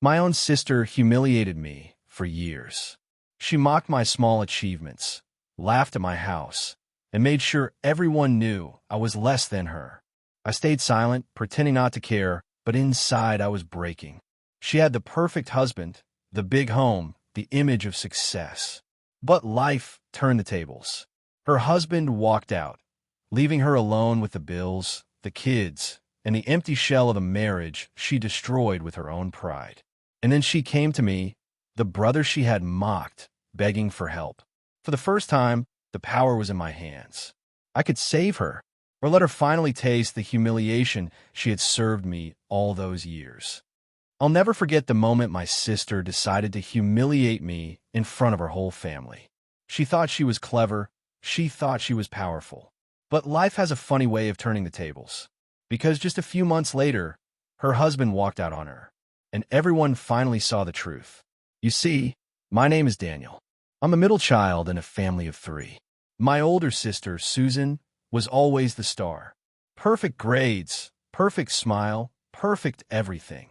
My own sister humiliated me for years. She mocked my small achievements, laughed at my house, and made sure everyone knew I was less than her. I stayed silent, pretending not to care, but inside I was breaking. She had the perfect husband, the big home, the image of success. But life turned the tables. Her husband walked out, leaving her alone with the bills, the kids, and the empty shell of a marriage she destroyed with her own pride. And then she came to me, the brother she had mocked, begging for help. For the first time, the power was in my hands. I could save her, or let her finally taste the humiliation she had served me all those years. I'll never forget the moment my sister decided to humiliate me in front of her whole family. She thought she was clever, she thought she was powerful. But life has a funny way of turning the tables. Because just a few months later, her husband walked out on her, and everyone finally saw the truth. You see, my name is Daniel. I'm a middle child in a family of 3. My older sister, Susan, was always the star. Perfect grades, perfect smile, perfect everything.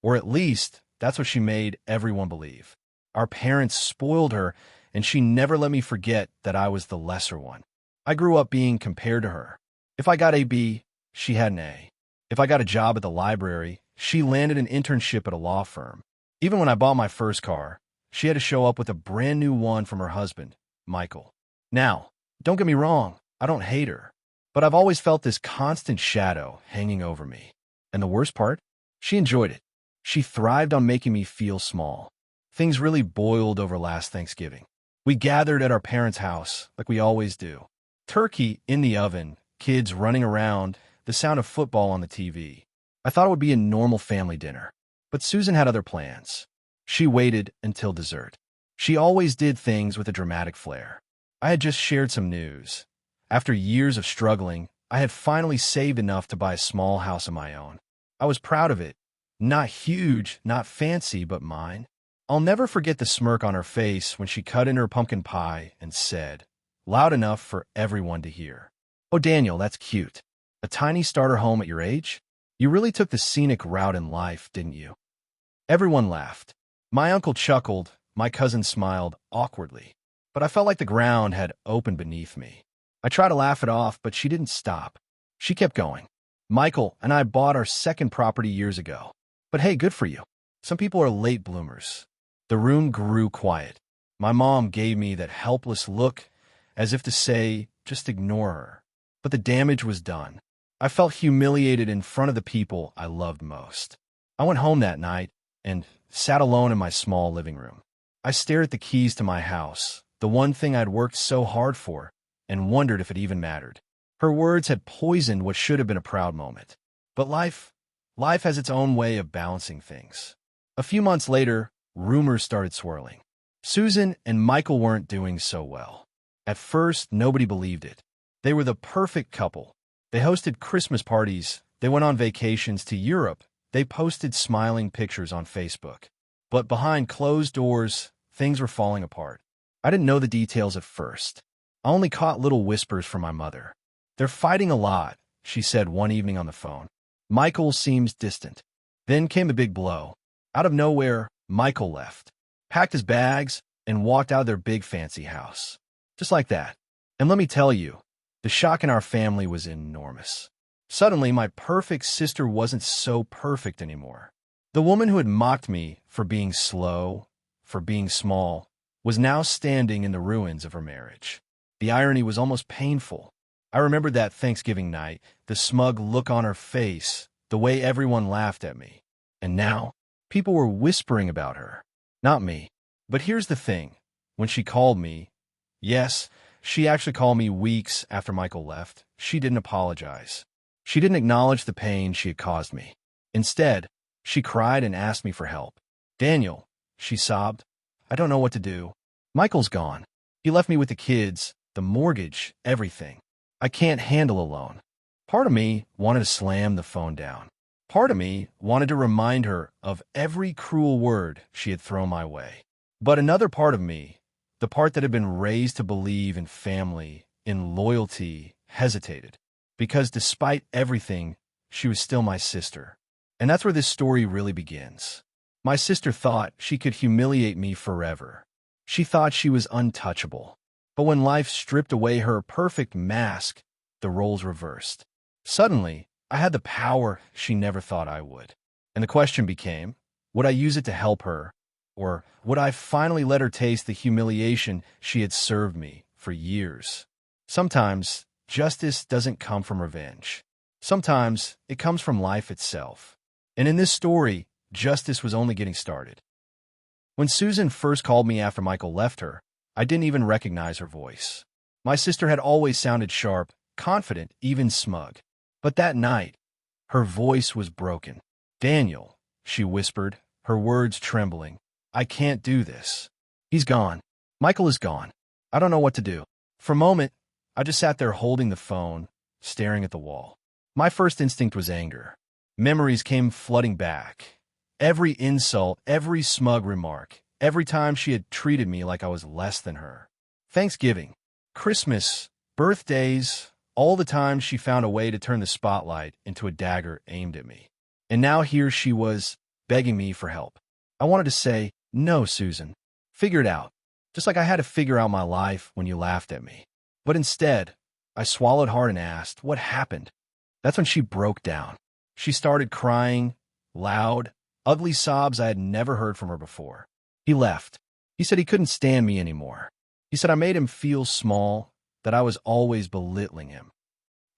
Or at least, that's what she made everyone believe. Our parents spoiled her, and she never let me forget that I was the lesser one. I grew up being compared to her. If I got a B, she had an A. If I got a job at the library, she landed an internship at a law firm. Even when I bought my first car, she had to show up with a brand new one from her husband, Michael. Now, don't get me wrong, I don't hate her, but I've always felt this constant shadow hanging over me. And the worst part? She enjoyed it. She thrived on making me feel small. Things really boiled over last Thanksgiving. We gathered at our parents' house, like we always do. Turkey in the oven, kids running around, the sound of football on the TV. I thought it would be a normal family dinner, but Susan had other plans. She waited until dessert. She always did things with a dramatic flair. I had just shared some news. After years of struggling, I had finally saved enough to buy a small house of my own. I was proud of it. Not huge, not fancy, but mine. I'll never forget the smirk on her face when she cut in her pumpkin pie and said, loud enough for everyone to hear, "Oh, Daniel, that's cute. A tiny starter home at your age? You really took the scenic route in life, didn't you?" Everyone laughed. My uncle chuckled, my cousin smiled awkwardly, but I felt like the ground had opened beneath me. I tried to laugh it off, but she didn't stop. She kept going. "Michael and I bought our second property years ago. But hey, good for you. Some people are late bloomers." The room grew quiet. My mom gave me that helpless look, as if to say, just ignore her. But the damage was done. I felt humiliated in front of the people I loved most. I went home that night and sat alone in my small living room. I stared at the keys to my house, the one thing I'd worked so hard for, and wondered if it even mattered. Her words had poisoned what should have been a proud moment. But life has its own way of balancing things. A few months later, rumors started swirling. Susan and Michael weren't doing so well. At first, nobody believed it. They were the perfect couple. They hosted Christmas parties. They went on vacations to Europe. They posted smiling pictures on Facebook. But behind closed doors, things were falling apart. I didn't know the details at first. I only caught little whispers from my mother. "They're fighting a lot," she said one evening on the phone. "Michael seems distant." Then came the big blow. Out of nowhere, Michael left, packed his bags, and walked out of their big fancy house. Just like that. And let me tell you, the shock in our family was enormous. Suddenly, my perfect sister wasn't so perfect anymore. The woman who had mocked me for being slow, for being small, was now standing in the ruins of her marriage. The irony was almost painful. I remembered that Thanksgiving night, the smug look on her face, the way everyone laughed at me. And now, people were whispering about her. Not me. But here's the thing. When she called me, yes, she actually called me weeks after Michael left, she didn't apologize. She didn't acknowledge the pain she had caused me. Instead, she cried and asked me for help. "Daniel," she sobbed, "I don't know what to do. Michael's gone. He left me with the kids, the mortgage, everything. I can't handle alone." Part of me wanted to slam the phone down. Part of me wanted to remind her of every cruel word she had thrown my way. But another part of me, the part that had been raised to believe in family, in loyalty, hesitated. Because despite everything, she was still my sister. And that's where this story really begins. My sister thought she could humiliate me forever. She thought she was untouchable. But when life stripped away her perfect mask, the roles reversed. Suddenly, I had the power she never thought I would. And the question became, would I use it to help her? Or would I finally let her taste the humiliation she had served me for years? Sometimes, justice doesn't come from revenge. Sometimes, it comes from life itself. And in this story, justice was only getting started. When Susan first called me after Michael left her, I didn't even recognize her voice. My sister had always sounded sharp, confident, even smug. But that night, her voice was broken. "Daniel," she whispered, her words trembling. "I can't do this. He's gone. Michael is gone. I don't know what to do." For a moment, I just sat there holding the phone, staring at the wall. My first instinct was anger. Memories came flooding back. Every insult, every smug remark, every time she had treated me like I was less than her. Thanksgiving, Christmas, birthdays, all the times she found a way to turn the spotlight into a dagger aimed at me. And now here she was, begging me for help. I wanted to say, "No, Susan. Figure it out." Just like I had to figure out my life when you laughed at me. But instead, I swallowed hard and asked, "What happened?" That's when she broke down. She started crying, loud, ugly sobs I had never heard from her before. He left. He said he couldn't stand me anymore. He said I made him feel small, that I was always belittling him.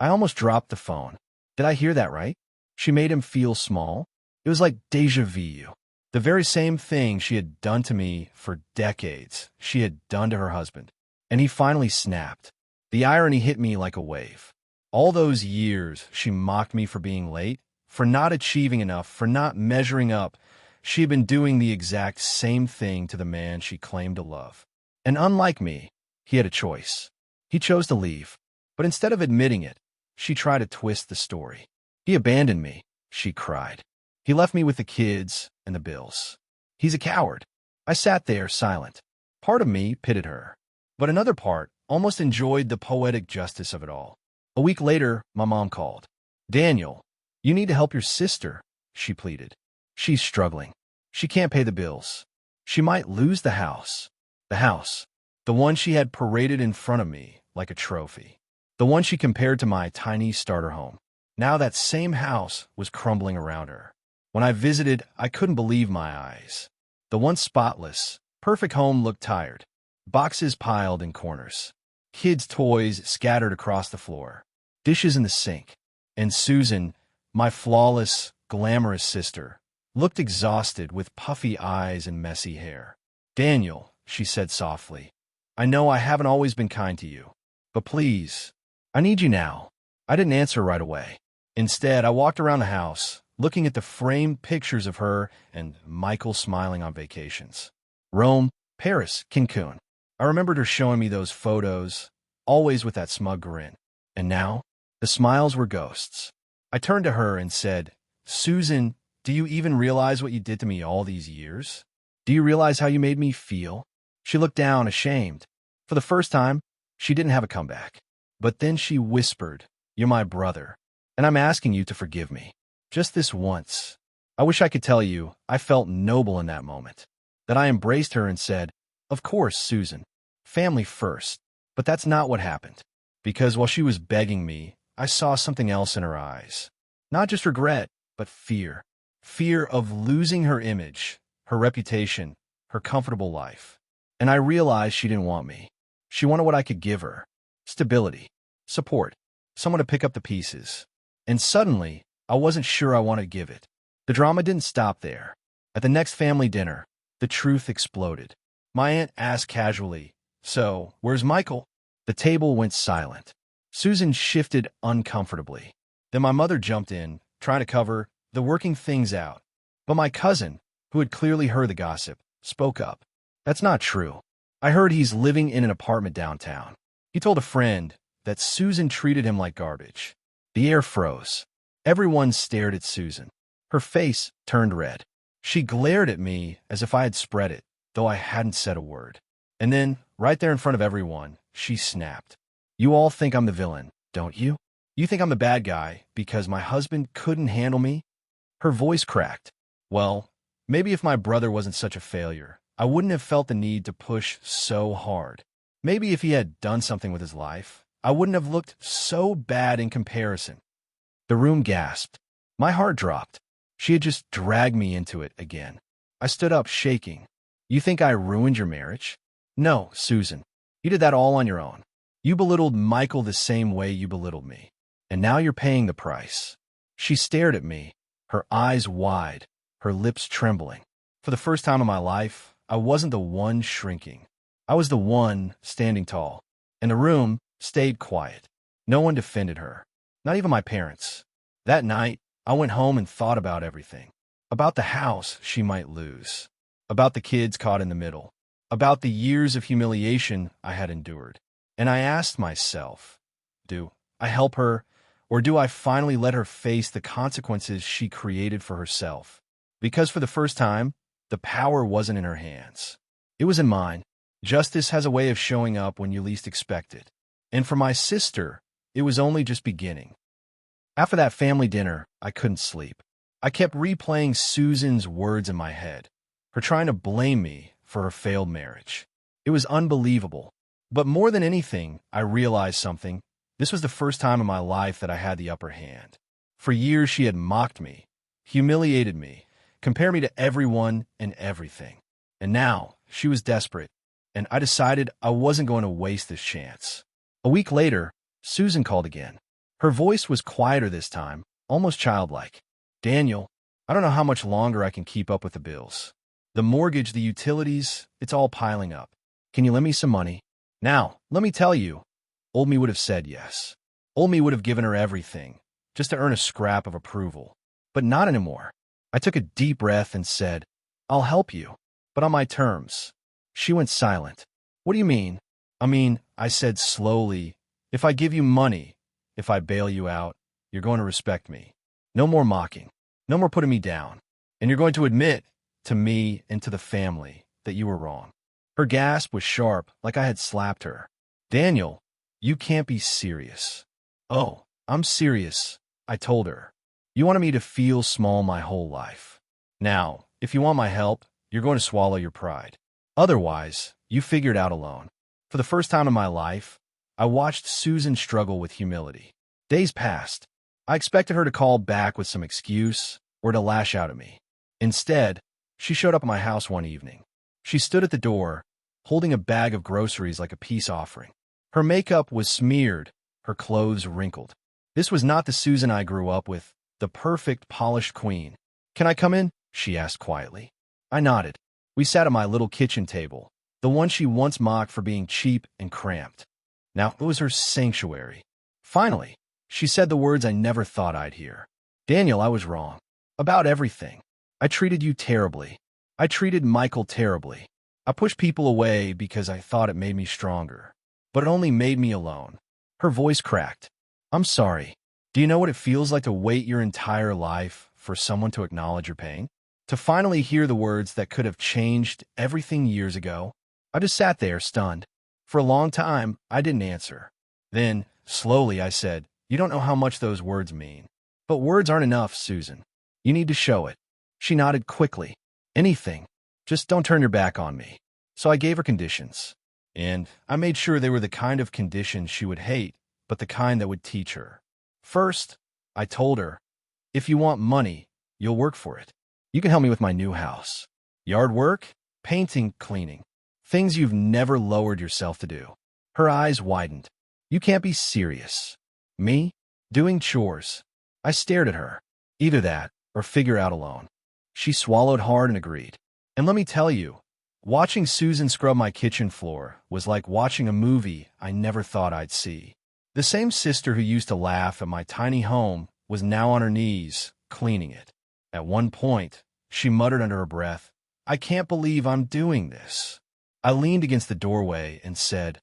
I almost dropped the phone. Did I hear that right? She made him feel small? It was like déjà vu. The very same thing she had done to me for decades, she had done to her husband. And he finally snapped. The irony hit me like a wave. All those years, she mocked me for being late, for not achieving enough, for not measuring up. She had been doing the exact same thing to the man she claimed to love. And unlike me, he had a choice. He chose to leave. But instead of admitting it, she tried to twist the story. "He abandoned me," she cried. "He left me with the kids and the bills. He's a coward." I sat there silent. Part of me pitied her, but another part almost enjoyed the poetic justice of it all. A week later, my mom called. "Daniel, you need to help your sister," she pleaded. "She's struggling. She can't pay the bills. She might lose the house. The one she had paraded in front of me like a trophy. The one she compared to my tiny starter home. Now that same house was crumbling around her. When I visited, I couldn't believe my eyes. The once spotless, perfect home looked tired. Boxes piled in corners. Kids' toys scattered across the floor. Dishes in the sink. And Susan, my flawless, glamorous sister, looked exhausted with puffy eyes and messy hair. "Daniel," she said softly, "I know I haven't always been kind to you, but please, I need you now." I didn't answer right away. Instead, I walked around the house, looking at the framed pictures of her and Michael smiling on vacations. Rome, Paris, Cancun. I remembered her showing me those photos, always with that smug grin. And now, the smiles were ghosts. I turned to her and said, "Susan, do you even realize what you did to me all these years? Do you realize how you made me feel?" She looked down, ashamed. For the first time, she didn't have a comeback. But then she whispered, "You're my brother, and I'm asking you to forgive me. Just this once." I wish I could tell you I felt noble in that moment, that I embraced her and said, "Of course, Susan, family first." But that's not what happened. Because while she was begging me, I saw something else in her eyes. Not just regret, but fear. Fear of losing her image, her reputation, her comfortable life. And I realized she didn't want me. She wanted what I could give her. Stability, support, someone to pick up the pieces. And suddenly, I wasn't sure I wanted to give it. The drama didn't stop there. At the next family dinner, the truth exploded. My aunt asked casually, "So, where's Michael?" The table went silent. Susan shifted uncomfortably. Then my mother jumped in, trying to cover the working things out. But my cousin, who had clearly heard the gossip, spoke up. "That's not true. I heard he's living in an apartment downtown." He told a friend that Susan treated him like garbage. The air froze. Everyone stared at Susan. Her face turned red. She glared at me as if I had spread it, though I hadn't said a word. And then, right there in front of everyone, she snapped. "You all think I'm the villain, don't you? You think I'm the bad guy because my husband couldn't handle me?" Her voice cracked. "Well, Maybe if my brother wasn't such a failure, I wouldn't have felt the need to push so hard. Maybe if he had done something with his life, I wouldn't have looked so bad in comparison. The room gasped. My heart dropped. She had just dragged me into it again. I stood up, shaking. You think I ruined your marriage? No, Susan. You did that all on your own. You belittled Michael the same way you belittled me. And now you're paying the price. She stared at me, her eyes wide, her lips trembling. For the first time in my life, I wasn't the one shrinking. I was the one standing tall. And the room stayed quiet. No one defended her. Not even my parents. That night, I went home and thought about everything. About the house she might lose. About the kids caught in the middle. About the years of humiliation I had endured. And I asked myself, do I help her, or do I finally let her face the consequences she created for herself? Because for the first time, the power wasn't in her hands. It was in mine. Justice has a way of showing up when you least expect it. And for my sister, it was only just beginning. After that family dinner, I couldn't sleep. I kept replaying Susan's words in my head, her trying to blame me for her failed marriage. It was unbelievable. But more than anything, I realized something. This was the first time in my life that I had the upper hand. For years, she had mocked me, humiliated me, compared me to everyone and everything. And now, she was desperate, and I decided I wasn't going to waste this chance. A week later, Susan called again. Her voice was quieter this time, almost childlike. Daniel, I don't know how much longer I can keep up with the bills. The mortgage, the utilities, it's all piling up. Can you lend me some money? Now, let me tell you, old me would have said yes. Old me would have given her everything, just to earn a scrap of approval. But not anymore. I took a deep breath and said, I'll help you, but on my terms. She went silent. What do you mean? I said slowly, if I give you money, if I bail you out, you're going to respect me. No more mocking. No more putting me down. And you're going to admit to me and to the family that you were wrong. Her gasp was sharp, like I had slapped her. Daniel, you can't be serious. Oh, I'm serious, I told her. You wanted me to feel small my whole life. Now, if you want my help, you're going to swallow your pride. Otherwise, you figure it out alone. For the first time in my life, I watched Susan struggle with humility. Days passed. I expected her to call back with some excuse or to lash out at me. Instead, she showed up at my house one evening. She stood at the door, holding a bag of groceries like a peace offering. Her makeup was smeared, her clothes wrinkled. This was not the Susan I grew up with, the perfect, polished queen. Can I come in? She asked quietly. I nodded. We sat at my little kitchen table, the one she once mocked for being cheap and cramped. Now it was her sanctuary. Finally, she said the words I never thought I'd hear. Daniel, I was wrong. About everything. I treated you terribly. I treated Michael terribly. I pushed people away because I thought it made me stronger. But it only made me alone. Her voice cracked. I'm sorry. Do you know what it feels like to wait your entire life for someone to acknowledge your pain? To finally hear the words that could have changed everything years ago? I just sat there, stunned. For a long time, I didn't answer. Then, slowly, I said, you don't know how much those words mean. But words aren't enough, Susan. You need to show it. She nodded quickly. Anything. Just don't turn your back on me. So I gave her conditions. And I made sure they were the kind of conditions she would hate, but the kind that would teach her. First, I told her, if you want money, you'll work for it. You can help me with my new house. Yard work, painting, cleaning. Things you've never lowered yourself to do. Her eyes widened. You can't be serious. Me? Doing chores. I stared at her. Either that, or figure out alone. She swallowed hard and agreed. And let me tell you, watching Susan scrub my kitchen floor was like watching a movie I never thought I'd see. The same sister who used to laugh at my tiny home was now on her knees, cleaning it. At one point, she muttered under her breath, I can't believe I'm doing this. I leaned against the doorway and said,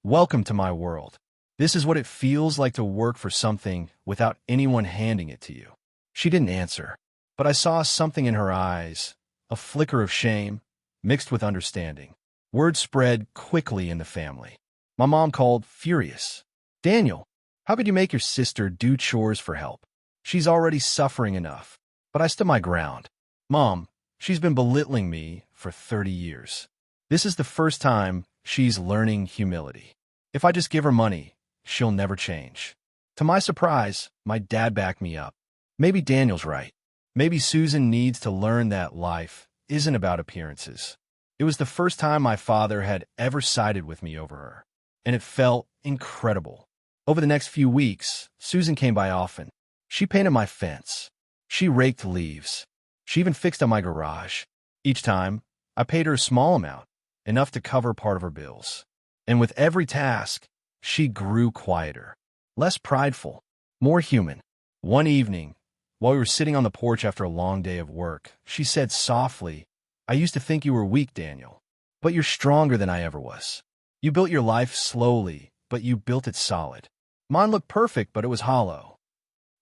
welcome to my world. This is what it feels like to work for something without anyone handing it to you. She didn't answer, but I saw something in her eyes, a flicker of shame, mixed with understanding. Word spread quickly in the family. My mom called, furious. Daniel, how could you make your sister do chores for help? She's already suffering enough. But I stood my ground. Mom, She's been belittling me for 30 years. This is the first time she's learning humility. If I just give her money, she'll never change. To my surprise, my dad backed me up. Maybe Daniel's right. Maybe Susan needs to learn that life isn't about appearances. It was the first time my father had ever sided with me over her, and it felt incredible. Over the next few weeks, Susan came by often. She painted my fence. She raked leaves. She even fixed up my garage. Each time, I paid her a small amount, enough to cover part of her bills. And with every task, she grew quieter, less prideful, more human. One evening, while we were sitting on the porch after a long day of work, she said softly, "I used to think you were weak, Daniel, but you're stronger than I ever was. You built your life slowly, but you built it solid. Mine looked perfect, but it was hollow."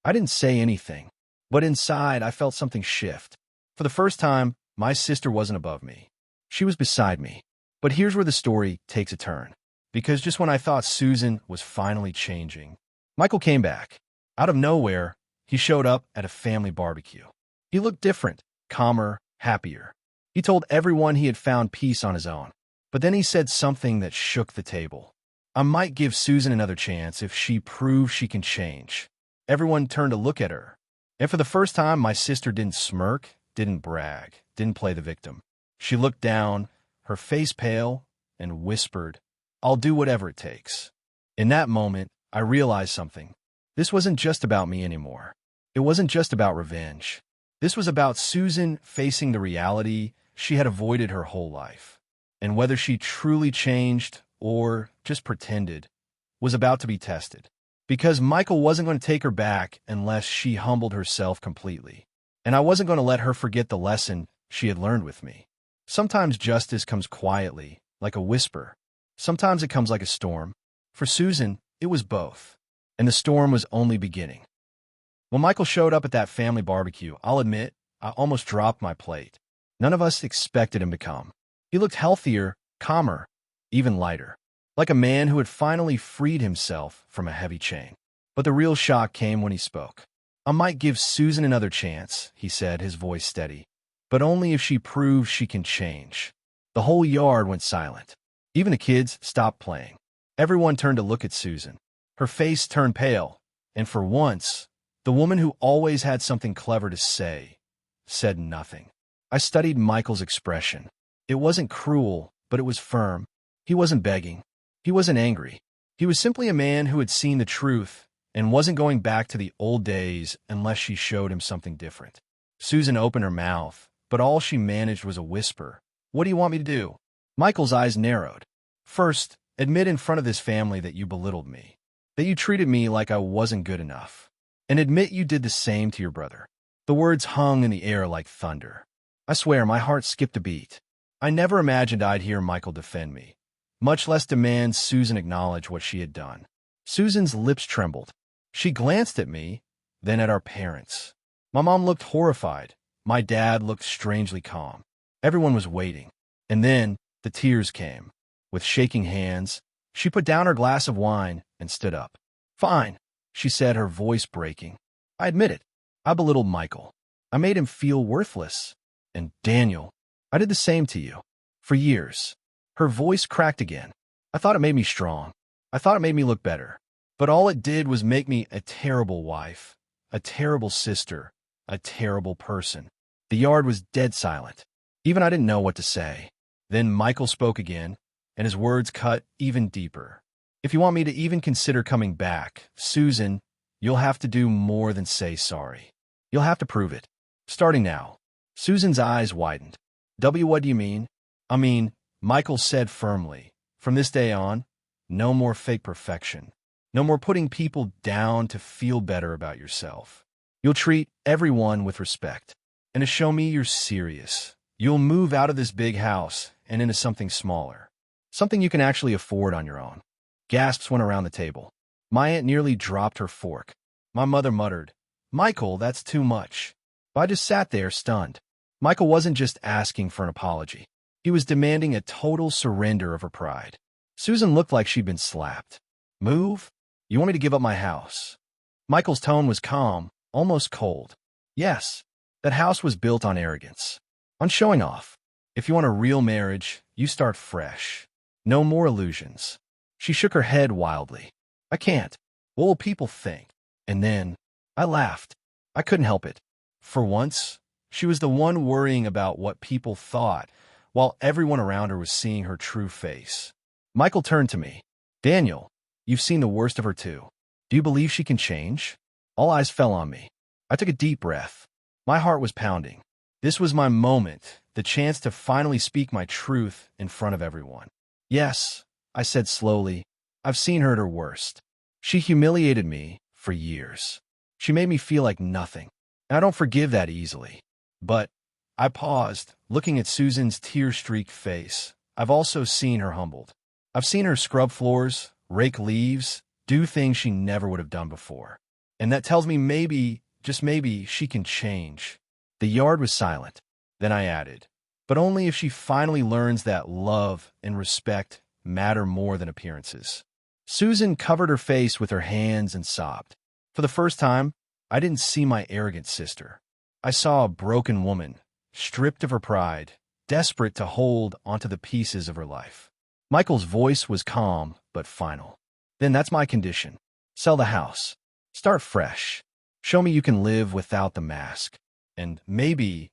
I didn't say anything, but inside I felt something shift. For the first time, my sister wasn't above me. She was beside me. But here's where the story takes a turn. Because just when I thought Susan was finally changing, Michael came back. Out of nowhere, he showed up at a family barbecue. He looked different, calmer, happier. He told everyone he had found peace on his own. But then he said something that shook the table. "I might give Susan another chance if she proves she can change." Everyone turned to look at her. And for the first time, my sister didn't smirk, didn't brag, didn't play the victim. She looked down, her face pale, and whispered, "I'll do whatever it takes." In that moment, I realized something. This wasn't just about me anymore. It wasn't just about revenge. This was about Susan facing the reality she had avoided her whole life. And whether she truly changed or just pretended was about to be tested. Because Michael wasn't going to take her back unless she humbled herself completely. And I wasn't going to let her forget the lesson she had learned with me. Sometimes justice comes quietly, like a whisper. Sometimes it comes like a storm. For Susan, it was both. And the storm was only beginning. When Michael showed up at that family barbecue, I'll admit, I almost dropped my plate. None of us expected him to come. He looked healthier, calmer, even lighter. Like a man who had finally freed himself from a heavy chain. But the real shock came when he spoke. "I might give Susan another chance," he said, his voice steady. "But only if she proves she can change." The whole yard went silent. Even the kids stopped playing. Everyone turned to look at Susan. Her face turned pale, and for once, the woman who always had something clever to say said nothing. I studied Michael's expression. It wasn't cruel, but it was firm. He wasn't begging. He wasn't angry. He was simply a man who had seen the truth and wasn't going back to the old days unless she showed him something different. Susan opened her mouth, but all she managed was a whisper. "What do you want me to do?" Michael's eyes narrowed. "First, admit in front of this family that you belittled me, that you treated me like I wasn't good enough, and admit you did the same to your brother." The words hung in the air like thunder. I swear my heart skipped a beat. I never imagined I'd hear Michael defend me, much less demand Susan acknowledge what she had done. Susan's lips trembled. She glanced at me, then at our parents. My mom looked horrified. My dad looked strangely calm. Everyone was waiting. And then the tears came. With shaking hands, she put down her glass of wine and stood up. "Fine," she said, her voice breaking. "I admit it. I belittled Michael. I made him feel worthless. And Daniel, I did the same to you. For years." Her voice cracked again. I thought it made me strong. I thought it made me look better. But all it did was make me a terrible wife, a terrible sister, a terrible person. The yard was dead silent. Even I didn't know what to say. Then Michael spoke again, and his words cut even deeper. "If you want me to even consider coming back, Susan, you'll have to do more than say sorry. You'll have to prove it. Starting now." Susan's eyes widened. What do you mean?" "I mean," Michael said firmly, "from this day on, no more fake perfection. No more putting people down to feel better about yourself. You'll treat everyone with respect. And to show me you're serious, you'll move out of this big house and into something smaller. Something you can actually afford on your own." Gasps went around the table. My aunt nearly dropped her fork. My mother muttered, "Michael, that's too much." But I just sat there, stunned. Michael wasn't just asking for an apology. He was demanding a total surrender of her pride. Susan looked like she'd been slapped. "Move? You want me to give up my house?" Michael's tone was calm, almost cold. "Yes, that house was built on arrogance. On showing off. If you want a real marriage, you start fresh. No more illusions. She shook her head wildly. I can't. What will people think? And then, I laughed. I couldn't help it. For once, she was the one worrying about what people thought, while everyone around her was seeing her true face. Michael turned to me. Daniel, you've seen the worst of her too. Do you believe she can change? All eyes fell on me. I took a deep breath. My heart was pounding. This was my moment, the chance to finally speak my truth in front of everyone. Yes, I said slowly, I've seen her at her worst. She humiliated me for years. She made me feel like nothing. And I don't forgive that easily. But I paused, looking at Susan's tear-streaked face. I've also seen her humbled. I've seen her scrub floors, rake leaves, do things she never would have done before. And that tells me maybe, just maybe, she can change. The yard was silent. Then I added, but only if she finally learns that love and respect matter more than appearances. Susan covered her face with her hands and sobbed. For the first time, I didn't see my arrogant sister. I saw a broken woman, stripped of her pride, desperate to hold onto the pieces of her life. Michael's voice was calm but final. Then that's my condition. Sell the house. Start fresh. Show me you can live without the mask. And maybe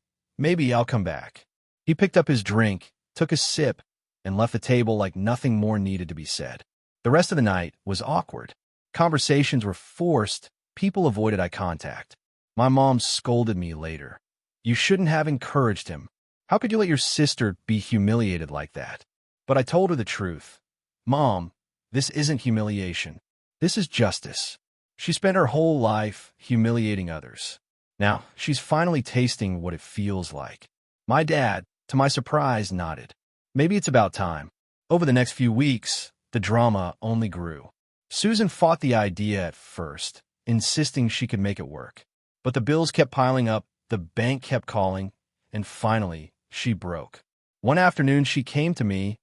I'll come back. He picked up his drink, took a sip, and left the table like nothing more needed to be said. The rest of the night was awkward. Conversations were forced. People avoided eye contact. My mom scolded me later. You shouldn't have encouraged him. How could you let your sister be humiliated like that? But I told her the truth. Mom, this isn't humiliation. This is justice. She spent her whole life humiliating others. Now, she's finally tasting what it feels like. My dad, to my surprise, nodded. Maybe it's about time. Over the next few weeks, the drama only grew. Susan fought the idea at first, insisting she could make it work. But the bills kept piling up, the bank kept calling, and finally, she broke. One afternoon, she came to me,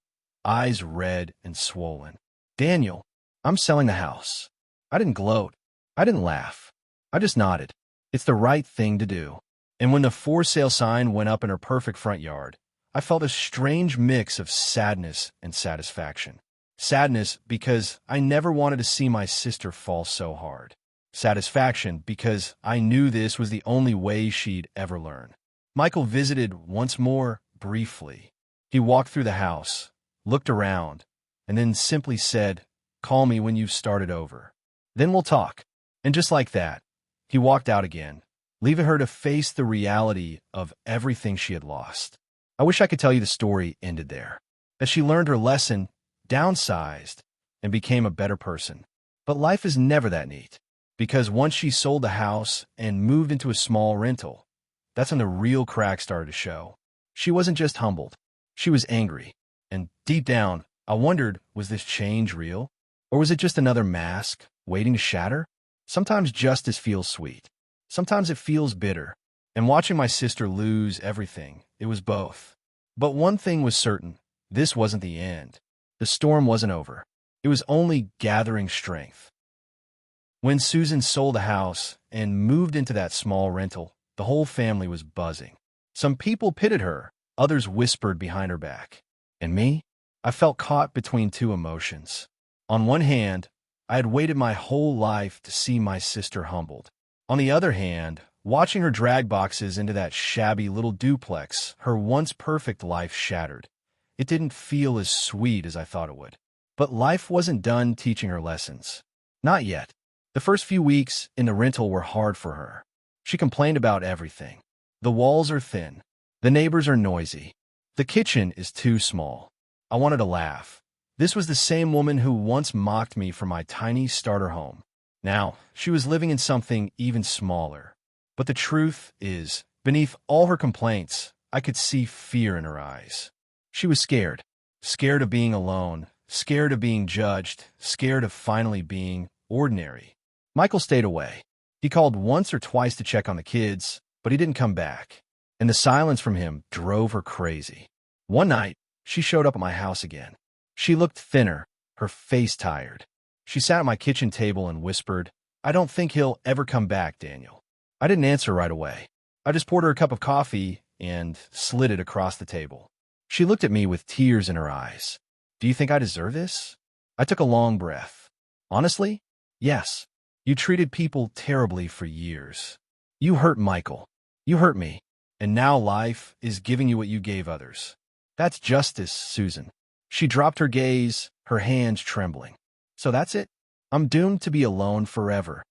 eyes red and swollen. Daniel, I'm selling the house. I didn't gloat. I didn't laugh. I just nodded. It's the right thing to do. And when the for sale sign went up in her perfect front yard, I felt a strange mix of sadness and satisfaction. Sadness because I never wanted to see my sister fall so hard. Satisfaction because I knew this was the only way she'd ever learn. Michael visited once more, briefly. He walked through the house, looked around, and then simply said, "Call me when you've started over. Then we'll talk." And just like that, he walked out again, leaving her to face the reality of everything she had lost. I wish I could tell you the story ended there, that she learned her lesson, downsized, and became a better person. But life is never that neat, because once she sold the house and moved into a small rental, that's when the real cracks started to show. She wasn't just humbled, she was angry. And deep down, I wondered, was this change real? Or was it just another mask waiting to shatter? Sometimes justice feels sweet. Sometimes it feels bitter. And watching my sister lose everything, it was both. But one thing was certain, this wasn't the end. The storm wasn't over. It was only gathering strength. When Susan sold the house and moved into that small rental, the whole family was buzzing. Some people pitied her, others whispered behind her back. And me? I felt caught between two emotions. On one hand, I had waited my whole life to see my sister humbled. On the other hand, watching her drag boxes into that shabby little duplex, her once perfect life shattered. It didn't feel as sweet as I thought it would. But life wasn't done teaching her lessons. Not yet. The first few weeks in the rental were hard for her. She complained about everything. The walls are thin. The neighbors are noisy. The kitchen is too small. I wanted to laugh. This was the same woman who once mocked me for my tiny starter home. Now, she was living in something even smaller. But the truth is, beneath all her complaints, I could see fear in her eyes. She was scared. Scared of being alone. Scared of being judged. Scared of finally being ordinary. Michael stayed away. He called once or twice to check on the kids, but he didn't come back. And the silence from him drove her crazy. One night, she showed up at my house again. She looked thinner, her face tired. She sat at my kitchen table and whispered, "I don't think he'll ever come back, Daniel." I didn't answer right away. I just poured her a cup of coffee and slid it across the table. She looked at me with tears in her eyes. Do you think I deserve this? I took a long breath. Honestly, yes. You treated people terribly for years. You hurt Michael. You hurt me. And now life is giving you what you gave others. That's justice, Susan. She dropped her gaze, her hands trembling. So that's it? I'm doomed to be alone forever.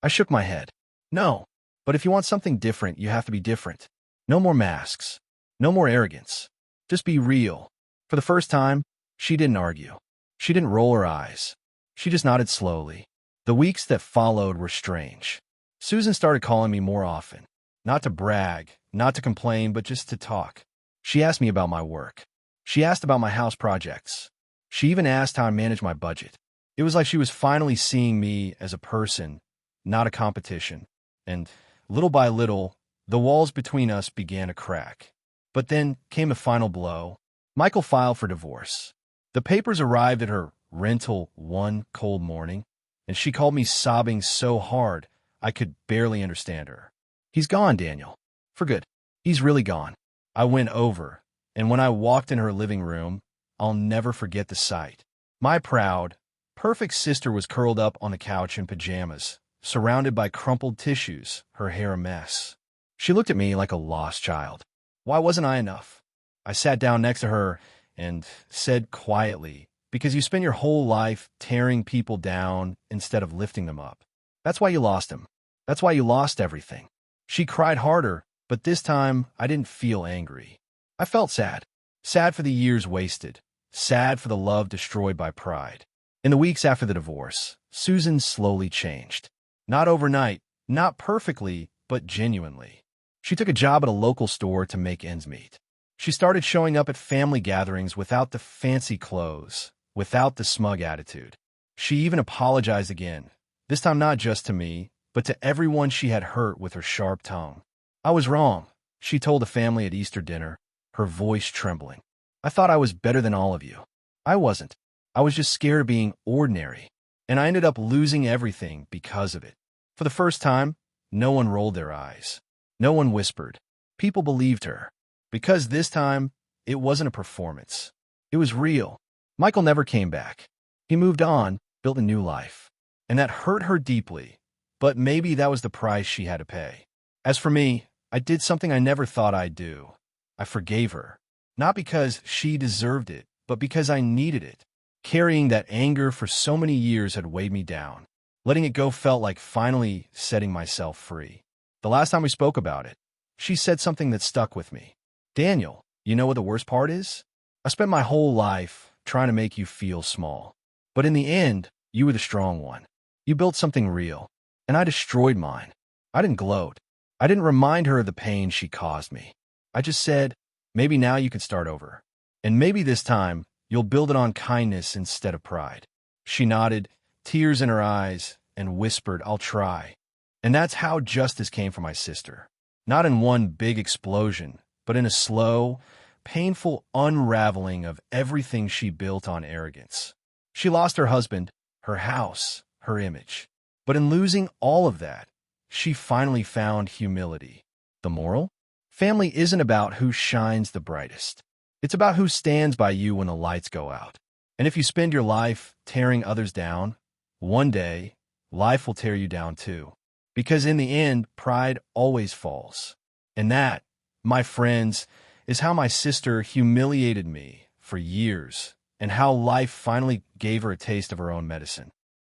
I shook my head. No, but if you want something different, you have to be different. No more masks. No more arrogance. Just be real. For the first time, she didn't argue. She didn't roll her eyes. She just nodded slowly. The weeks that followed were strange. Susan started calling me more often. Not to brag, not to complain, but just to talk. She asked me about my work. She asked about my house projects. She even asked how I managed my budget. It was like she was finally seeing me as a person, not a competition. And little by little, the walls between us began to crack. But then came a final blow. Michael filed for divorce. The papers arrived at her rental one cold morning, and she called me sobbing so hard I could barely understand her. He's gone, Daniel. For good. He's really gone. I went over, and when I walked in her living room, I'll never forget the sight. My proud, perfect sister was curled up on the couch in pajamas, surrounded by crumpled tissues, her hair a mess. She looked at me like a lost child. Why wasn't I enough? I sat down next to her and said quietly, because you spend your whole life tearing people down instead of lifting them up. That's why you lost them. That's why you lost everything. She cried harder, but this time I didn't feel angry. I felt sad. Sad for the years wasted. Sad for the love destroyed by pride. In the weeks after the divorce, Susan slowly changed. Not overnight, not perfectly, but genuinely. She took a job at a local store to make ends meet. She started showing up at family gatherings without the fancy clothes, without the smug attitude. She even apologized again, this time not just to me, but to everyone she had hurt with her sharp tongue. I was wrong, she told the family at Easter dinner, her voice trembling. I thought I was better than all of you. I wasn't. I was just scared of being ordinary, and I ended up losing everything because of it. For the first time, no one rolled their eyes. No one whispered. People believed her. Because this time, it wasn't a performance. It was real. Michael never came back. He moved on, built a new life. And that hurt her deeply, but maybe that was the price she had to pay. As for me, I did something I never thought I'd do. I forgave her. Not because she deserved it, but because I needed it. Carrying that anger for so many years had weighed me down. Letting it go felt like finally setting myself free. The last time we spoke about it, she said something that stuck with me. Daniel, you know what the worst part is? I spent my whole life trying to make you feel small. But in the end, you were the strong one. You built something real, and I destroyed mine. I didn't gloat. I didn't remind her of the pain she caused me. I just said, maybe now you can start over. And maybe this time, you'll build it on kindness instead of pride. She nodded, tears in her eyes, and whispered, I'll try. And that's how justice came for my sister. Not in one big explosion, but in a slow, painful unraveling of everything she built on arrogance. She lost her husband, her house, her image. But in losing all of that, she finally found humility. The moral? Family isn't about who shines the brightest. It's about who stands by you when the lights go out. And if you spend your life tearing others down, one day, life will tear you down too. Because in the end, pride always falls. And that, my friends, is how my sister humiliated me for years, and how life finally gave her a taste of her own medicine.